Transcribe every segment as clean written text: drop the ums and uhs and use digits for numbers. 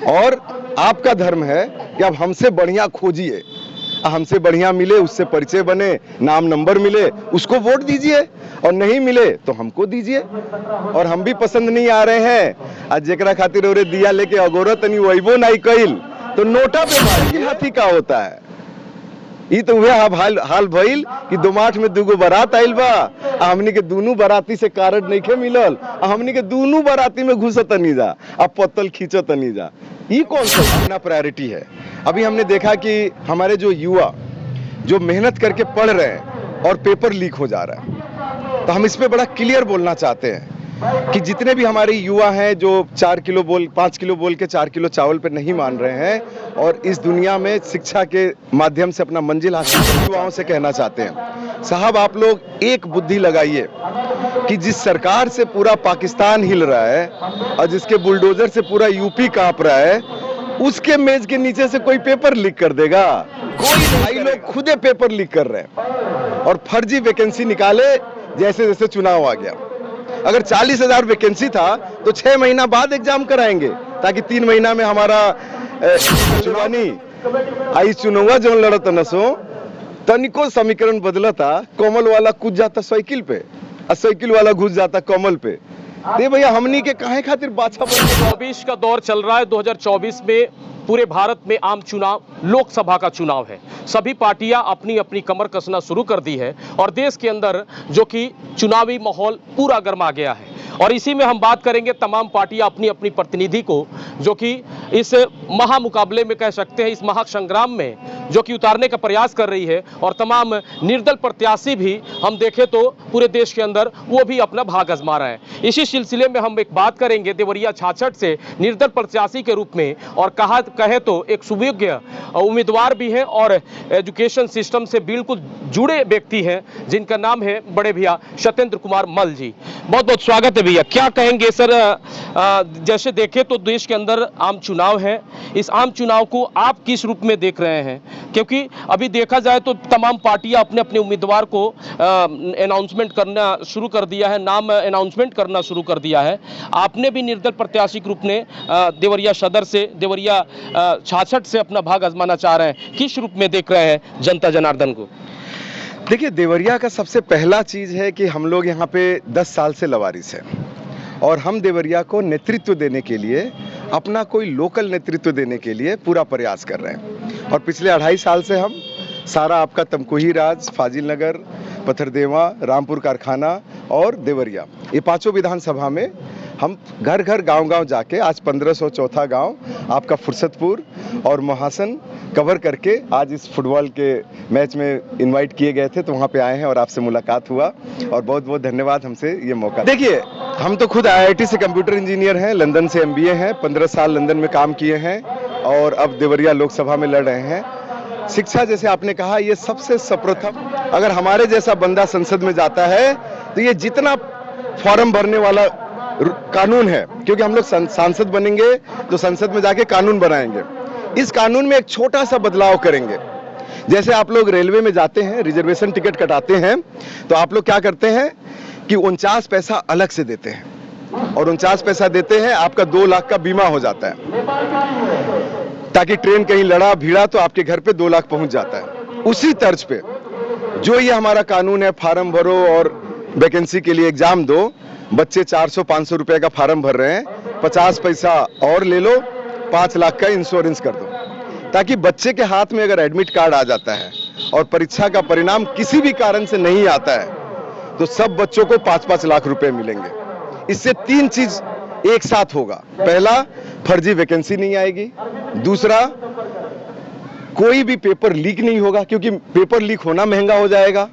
और आपका धर्म है कि आप हमसे बढ़िया खोजिए, हमसे बढ़िया मिले, उससे परिचय बने, नाम नंबर मिले, उसको वोट दीजिए, और नहीं मिले तो हमको दीजिए। और हम भी पसंद नहीं आ रहे हैं। आज जेकरा खातिर ओरे दिया लेके अगोरत नहीं वहीबो नहीं कइल तो नोटा पे मारी हाथी का होता है। ई तो हुए हाल भइल कि दोमाठ में दुगो बारात आइल बा, हमनी के दोनों बाराती से कार्ड नहीं के मिलल, हमनी के दोनों बाराती में घुसत नहीं जा, अब पत्तल खींचत नहीं जा। ये कौन सा अपना प्रायोरिटी है? अभी हमने देखा कि हमारे जो युवा जो मेहनत करके पढ़ रहे हैं और पेपर लीक हो जा रहा है, तो हम इस पे बड़ा क्लियर बोलना चाहते हैं कि जितने भी हमारे युवा हैं जो 5 किलो बोल के 4 किलो चावल पे नहीं मान रहे हैं और इस दुनिया में शिक्षा के माध्यम से अपना मंजिल हासिल करने युवाओं से कहना चाहते हैं, साहब आप लोग एक बुद्धि लगाइए कि जिस सरकार से पूरा पाकिस्तान हिल रहा है और जिसके बुलडोजर से पूरा यूपी कांप रहा है, उसके मेज के नीचे से कोई पेपर लीक कर देगा? कोई भाई लोग खुदे पेपर लीक कर रहे हैं और फर्जी वैकेंसी निकाले जैसे जैसे चुनाव आ गया। अगर 40,000 वैकेंसी था तो 6 महीना बाद एग्जाम कराएंगे ताकि 3 महीना में हमारा चुनावी आई चुनावा जो लड़त नसो तनिको समीकरण बदलता, कोमल वाला कूद जाता साइकिल पे और साइकिल वाला घुस जाता कमल पे। दे भैया हमनी के काहे खातिर बाछा 2024 का दौर चल रहा है। 2024 में पूरे भारत में आम चुनाव, लोकसभा का चुनाव है। सभी पार्टियां अपनी अपनी कमर कसना शुरू कर दी है और देश के अंदर जो कि चुनावी माहौल पूरा गर्मा गया है। और इसी में हम बात करेंगे, तमाम पार्टियां अपनी अपनी प्रतिनिधि को जो कि इस महामुकाबले में कह सकते हैं, इस महासंग्राम में जो कि उतारने का प्रयास कर रही है, और तमाम निर्दल प्रत्याशी भी हम देखें तो पूरे देश के अंदर वो भी अपना भाग आजमा रहे हैं। इसी सिलसिले में हम एक बात करेंगे देवरिया 66 से निर्दल प्रत्याशी के रूप में, और कहे तो एक सुयोग्य उम्मीदवार भी हैं और एजुकेशन सिस्टम से बिल्कुल जुड़े व्यक्ति हैं, जिनका नाम है बड़े भैया सत्येंद्र कुमार मल जी। बहुत बहुत स्वागत है भैया। क्या कहेंगे सर, जैसे देखें तो देश के अंदर आम चुनाव है, इस आम चुनाव को आप किस रूप में देख रहे हैं? क्योंकि अभी देखा जाए तो तमाम पार्टियां अपने अपने उम्मीदवार को अनाउंसमेंट करना शुरू कर दिया है, नाम अनाउंसमेंट करना शुरू कर दिया है। आपने भी निर्दल प्रत्याशी के रूप में देवरिया सदर से, देवरिया 66 से अपना भाग आजमाना चाह रहे हैं, किस रूप में देख रहे हैं जनता जनार्दन को? देखिए, देवरिया का सबसे पहला चीज है कि हम लोग यहाँ पे 10 साल से लवारिस हैं और हम देवरिया को नेतृत्व देने के लिए, अपना कोई लोकल नेतृत्व देने के लिए पूरा प्रयास कर रहे हैं। और पिछले 2.5 साल से हम सारा आपका तमकुही राज, फाजिल नगर, पथरदेवा, रामपुर कारखाना और देवरिया, ये 5 विधानसभा में हम घर घर गांव-गांव जाके, आज 1504 गांव आपका फुर्सतपुर और महासन कवर करके आज इस फुटबॉल के मैच में इनवाइट किए गए थे, तो वहाँ पे आए हैं और आपसे मुलाकात हुआ और बहुत बहुत धन्यवाद हमसे ये मौका। देखिए, हम तो खुद IIT से कंप्यूटर इंजीनियर हैं, लंदन से MBA हैं, 15 साल लंदन में काम किए हैं और अब देवरिया लोकसभा में लड़ रहे हैं। शिक्षा, जैसे आपने कहा, ये सबसे सर्वप्रथम, अगर हमारे जैसा बंदा संसद में जाता है तो ये जितना फॉर्म भरने वाला कानून है, क्योंकि हम लोग सांसद बनेंगे तो संसद में जाके कानून बनाएंगे, इस कानून में एक छोटा सा बदलाव करेंगे। जैसे आप लोग रेलवे में जाते हैं, रिजर्वेशन टिकट कटाते हैं, तो आप लोग क्या करते हैं कि 49 पैसा अलग से देते हैं और 49 पैसा देते हैं, आपका 2 लाख का बीमा हो जाता है, ताकि ट्रेन कहीं लड़ा भिड़ा तो आपके घर पे 2 लाख पहुंच जाता है। उसी तर्ज पे जो ये हमारा कानून है, फार्म भरो और वैकेंसी के लिए एग्जाम दो, बच्चे 400-500 रुपए का फार्म भर रहे हैं, 50 पैसा और ले लो, 5 लाख का इंश्योरेंस कर दो, ताकि बच्चे के हाथ में अगर एडमिट कार्ड आ जाता है और परीक्षा का परिणाम किसी भी कारण से नहीं आता है तो सब बच्चों को 5-5 लाख रुपए मिलेंगे। इससे 3 चीज एक साथ होगा। पहला, फर्जी वैकेंसी नहीं आएगी, दूसरा, कोई भी पेपर लीक नहीं होगा क्योंकि पेपर लीक होना महंगा हो जाएगा,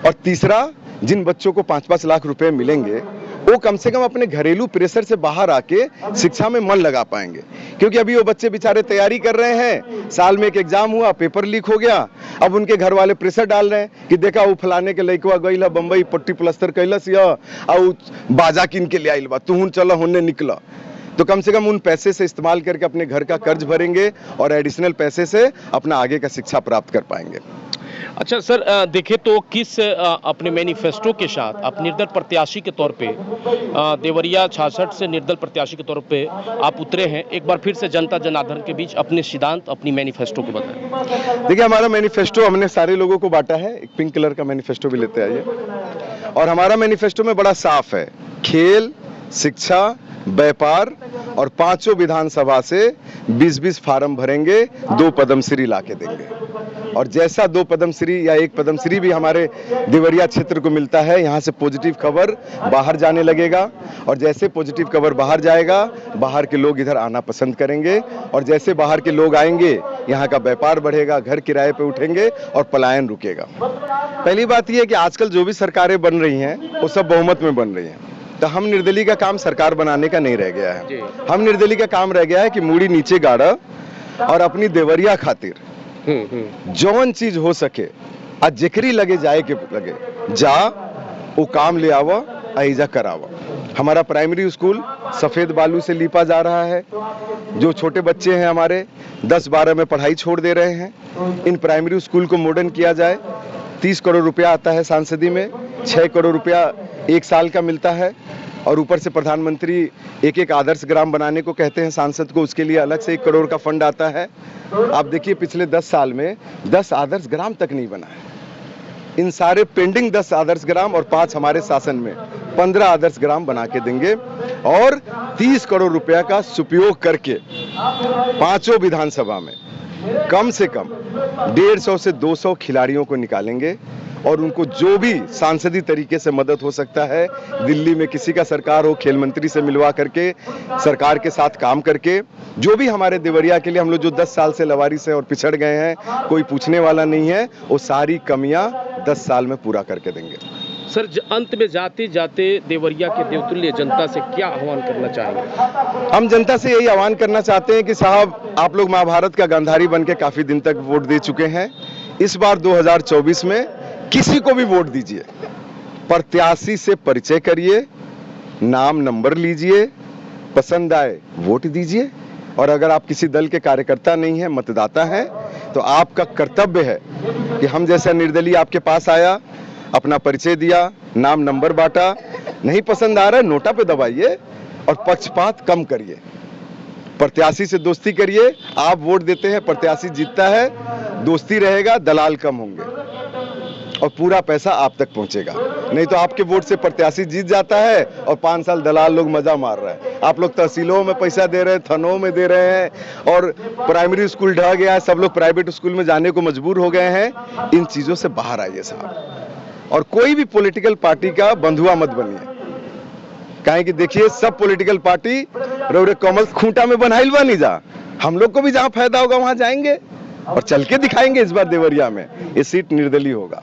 और तीसरा, जिन बच्चों को 5-5 लाख रुपए मिलेंगे वो कम से कम अपने घरेलू प्रेशर से बाहर आके शिक्षा में मन लगा पाएंगे। क्योंकि अभी वो बच्चे बेचारे तैयारी कर रहे हैं, साल में एक एग्जाम हुआ, पेपर लीक हो गया, अब उनके घर वाले प्रेशर डाल रहे हैं कि देखा वो फलाने के लइकवा गइल बम्बई, पट्टी प्लस्तर कैलस या बाजा किन के ले आइल बा, तू चल होने निकला। तो कम से कम उन पैसे से इस्तेमाल करके अपने घर का कर्ज भरेंगे और एडिशनल पैसे से अपना आगे का शिक्षा प्राप्त कर पाएंगे। अच्छा सर, देखें तो किस अपने मैनिफेस्टो के साथ आप निर्दल प्रत्याशी के तौर पे देवरिया 66 से निर्दल प्रत्याशी के तौर पे आप उतरे हैं, एक बार फिर से जनता जनार्दन के बीच अपने सिद्धांत, अपनी मैनिफेस्टो को बताएं। देखिए, हमारा मैनिफेस्टो हमने सारे लोगों को बांटा है, एक पिंक कलर का मैनिफेस्टो भी लेते आइए। और हमारा मैनिफेस्टो में बड़ा साफ है, खेल, शिक्षा, व्यापार और 5 विधानसभा से 20-20 फार्म भरेंगे, 2 पद्मश्री ला के देंगे। और जैसा 2 पद्मश्री या 1 पद्मश्री भी हमारे देवरिया क्षेत्र को मिलता है, यहाँ से पॉजिटिव खबर बाहर जाने लगेगा। और जैसे पॉजिटिव खबर बाहर जाएगा, बाहर के लोग इधर आना पसंद करेंगे। और जैसे बाहर के लोग आएंगे, यहाँ का व्यापार बढ़ेगा, घर किराए पे उठेंगे और पलायन रुकेगा। पहली बात यह है कि आजकल जो भी सरकारें बन रही हैं, वो सब बहुमत में बन रही हैं। तो हम निर्दलीय का काम सरकार बनाने का नहीं रह गया है। हम निर्दलीय का काम रह गया है कि मूड़ी नीचे गाड़ा और अपनी देवरिया खातिर जौन चीज हो सके, आ जिक्री लगे जाए के लगे जा वो काम ले आवा, आइजा करावा। हमारा प्राइमरी स्कूल सफेद बालू से लीपा जा रहा है। जो छोटे बच्चे हैं हमारे 10-12 में पढ़ाई छोड़ दे रहे हैं, इन प्राइमरी स्कूल को मॉडर्न किया जाए। 30 करोड़ रुपया आता है सांसदी में, 6 करोड़ रुपया 1 साल का मिलता है। और ऊपर से प्रधानमंत्री एक आदर्श ग्राम बनाने को कहते हैं सांसद को, उसके लिए अलग से 1 करोड़ का फंड आता है। आप देखिए, पिछले 10 साल में 10 आदर्श ग्राम तक नहीं बना है। इन सारे पेंडिंग 10 आदर्श ग्राम और 5 हमारे शासन में 15 आदर्श ग्राम बना के देंगे। और 30 करोड़ रुपया का उपयोग करके 5 विधानसभा में कम से कम 150 से 200 खिलाड़ियों को निकालेंगे। और उनको जो भी सांसदी तरीके से मदद हो सकता है, दिल्ली में किसी का सरकार हो, खेल मंत्री से मिलवा करके, सरकार के साथ काम करके, जो भी हमारे देवरिया के लिए हम लोग जो 10 साल से लवारिस है और पिछड़ गए हैं, कोई पूछने वाला नहीं है, वो सारी कमियां 10 साल में पूरा करके देंगे। सर, अंत में जाते जाते देवरिया के देवतुल्य जनता से क्या आह्वान करना चाहेंगे? हम जनता से यही आह्वान करना चाहते हैं कि साहब, आप लोग महाभारत का गांधारी बन के काफी दिन तक वोट दे चुके हैं। इस बार 2024 में किसी को भी वोट दीजिए, प्रत्याशी से परिचय करिए, नाम नंबर लीजिए, पसंद आए वोट दीजिए। और अगर आप किसी दल के कार्यकर्ता नहीं है, मतदाता है, तो आपका कर्तव्य है कि हम जैसा निर्दलीय आपके पास आया, अपना परिचय दिया, नाम नंबर बांटा, नहीं पसंद आ रहा है नोटा पे दबाइए और पक्षपात कम करिए। प्रत्याशी से दोस्ती करिए। आप वोट देते हैं, प्रत्याशी जीतता है, दोस्ती रहेगा, दलाल कम होंगे और पूरा पैसा आप तक पहुंचेगा। नहीं तो आपके वोट से प्रत्याशी जीत जाता है और 5 साल दलाल लोग मजा मार रहे हैं। आप लोग तहसीलों में पैसा दे रहे हैं, थानों में दे रहे हैं और प्राइमरी स्कूल ढह गया है, सब लोग प्राइवेट स्कूल में जाने को मजबूर हो गए हैं। इन चीजों से बाहर आइए साहब, और कोई भी पॉलिटिकल पार्टी का बंधुआ मत बनिए। काहे कि देखिए, सब पॉलिटिकल पार्टी रौरे कमल खूंटा में बनाइल बनी जा। हम लोग को भी जहां फायदा होगा वहां जाएंगे और चल के दिखाएंगे। इस बार देवरिया में ये सीट निर्दलीय होगा।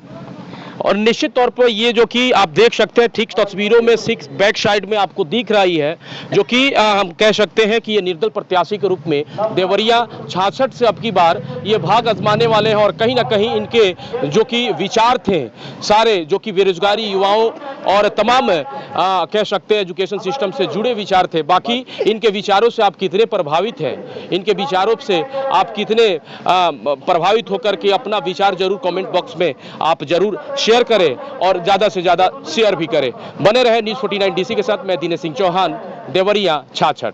और निश्चित तौर पर ये जो कि आप देख सकते हैं, ठीक तस्वीरों में 6 बैक साइड में आपको दिख रही है, जो कि हम कह सकते हैं कि ये निर्दल प्रत्याशी के रूप में देवरिया 66 से अब की बार ये भाग आजमाने वाले हैं। और कहीं ना कहीं इनके जो कि विचार थे सारे, जो कि बेरोजगारी युवाओं और तमाम कह सकते हैं एजुकेशन सिस्टम से जुड़े विचार थे। बाकी इनके विचारों से आप कितने प्रभावित हैं, इनके विचारों से आप कितने प्रभावित होकर के अपना विचार जरूर कमेंट बॉक्स में आप जरूर शेयर करें और ज़्यादा से ज़्यादा शेयर भी करें। बने रहे न्यूज़ 49 DC के साथ। मैं दिनेश सिंह चौहान, देवरिया 66।